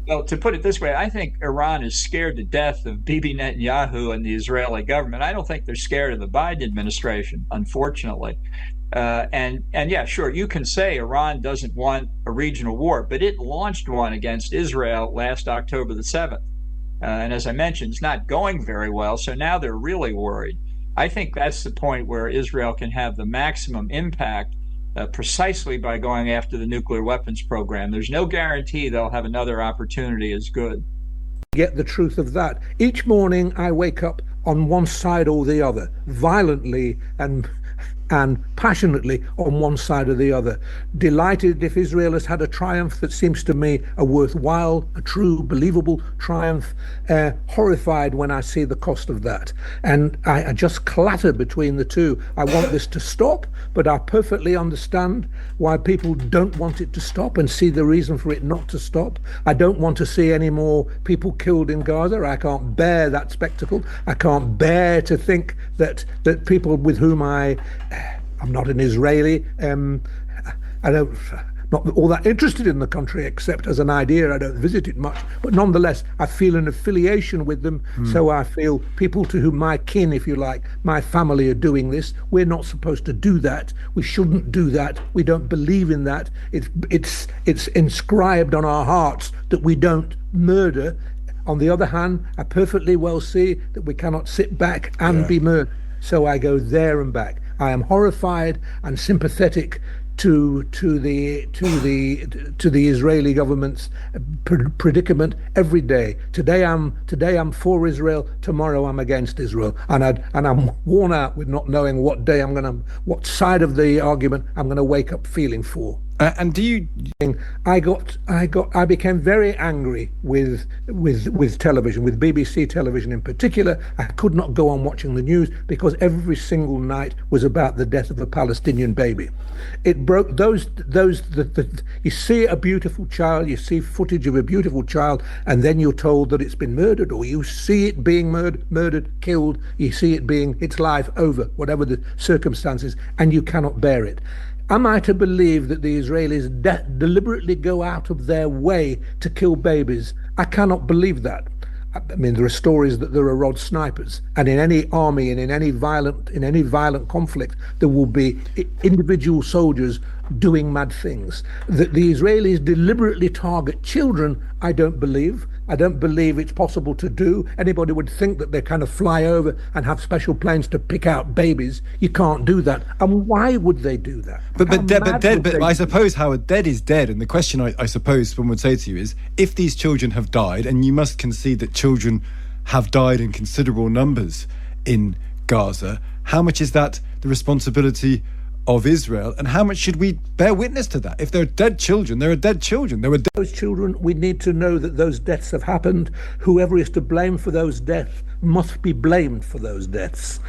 Well, to put it this way, I think Iran is scared to death of Bibi Netanyahu and the Israeli government. I don't think they're scared of the Biden administration, unfortunately. And yeah, sure, you can say Iran doesn't want a regional war, but it launched one against Israel last October the 7th. And as I mentioned, it's not going very well. So now they're really worried. I think that's the point where Israel can have the maximum impact precisely by going after the nuclear weapons program. There's no guarantee they'll have another opportunity as good. Get the truth of that. Each morning I wake up on one side or the other, violently and passionately on one side or the other. Delighted if Israel has had a triumph that seems to me a worthwhile, a true, believable triumph. Horrified when I see the cost of that. And I just clatter between the two. I want this to stop, but I perfectly understand why people don't want it to stop and see the reason for it not to stop. I don't want to see any more people killed in Gaza. I can't bear that spectacle. I can't bear to think that people with whom I'm not an Israeli. I don't, not all that interested in the country, except as an idea. I don't visit it much, but nonetheless, I feel an affiliation with them. So I feel people to whom my kin, if you like, my family are doing this. We're not supposed to do that. We shouldn't do that. We don't believe in that. It's inscribed on our hearts that we don't murder. On the other hand, I perfectly well see that we cannot sit back and be murdered. So I go there and back. I am horrified and sympathetic to the Israeli government's predicament every day. Today I'm for Israel. Tomorrow I'm against Israel, and I'm worn out with not knowing what side of the argument I'm gonna wake up feeling for. And do you? I became very angry with television, with BBC television in particular. I could not go on watching the news because every single night was about the death of a Palestinian baby. It broke you see a beautiful child, you see footage of a beautiful child, and then you're told that it's been murdered, or you see it being murdered, killed, you see it being its life over, whatever the circumstances, and you cannot bear it. Am I to believe that the Israelis deliberately go out of their way to kill babies? I cannot believe that. I mean, there are stories that there are rod snipers, and in any army and in any violent conflict, there will be individual soldiers doing mad things. That the Israelis deliberately target children, I don't believe. I don't believe it's possible to do. Anybody would think that they kind of fly over and have special planes to pick out babies. You can't do that. And why would they do that? But I suppose, Howard, dead is dead. And the question I suppose one would say to you is, if these children have died, and you must concede that children have died in considerable numbers in Gaza, how much is that the responsibility of Israel, and how much should we bear witness to that? If there are dead children, there are dead children. Those children, we need to know that those deaths have happened. Whoever is to blame for those deaths must be blamed for those deaths.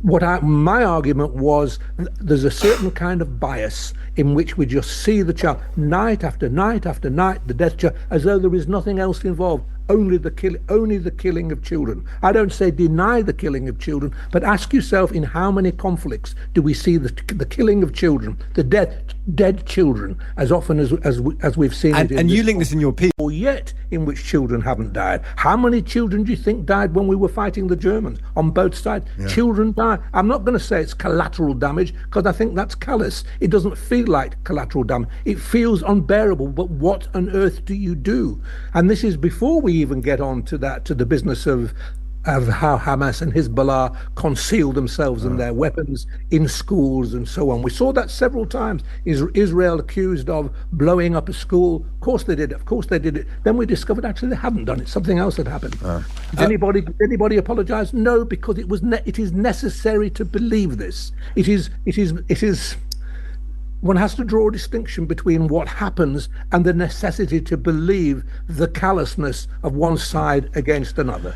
My argument was, there's a certain kind of bias in which we just see the child night after night after night, the death child, as though there is nothing else involved. Only the killing of children. I don't say deny the killing of children, but ask yourself, in how many conflicts do we see the killing of children, the dead children, as often as we've seen it? And you link this in your piece. Or yet in which children haven't died. How many children do you think died when we were fighting the Germans on both sides? Yeah. Children died. I'm not going to say it's collateral damage, because I think that's callous. It doesn't feel like collateral damage. It feels unbearable. But what on earth do you do? And this is before we even get on to the business of how Hamas and Hezbollah conceal themselves and their weapons in schools and so on. We saw that several times. Israel accused of blowing up a school. Of course they did it. Then we discovered actually they hadn't done it. Something else had happened. Did anybody apologize? No, because it is necessary to believe this. It is. One has to draw a distinction between what happens and the necessity to believe the callousness of one side against another.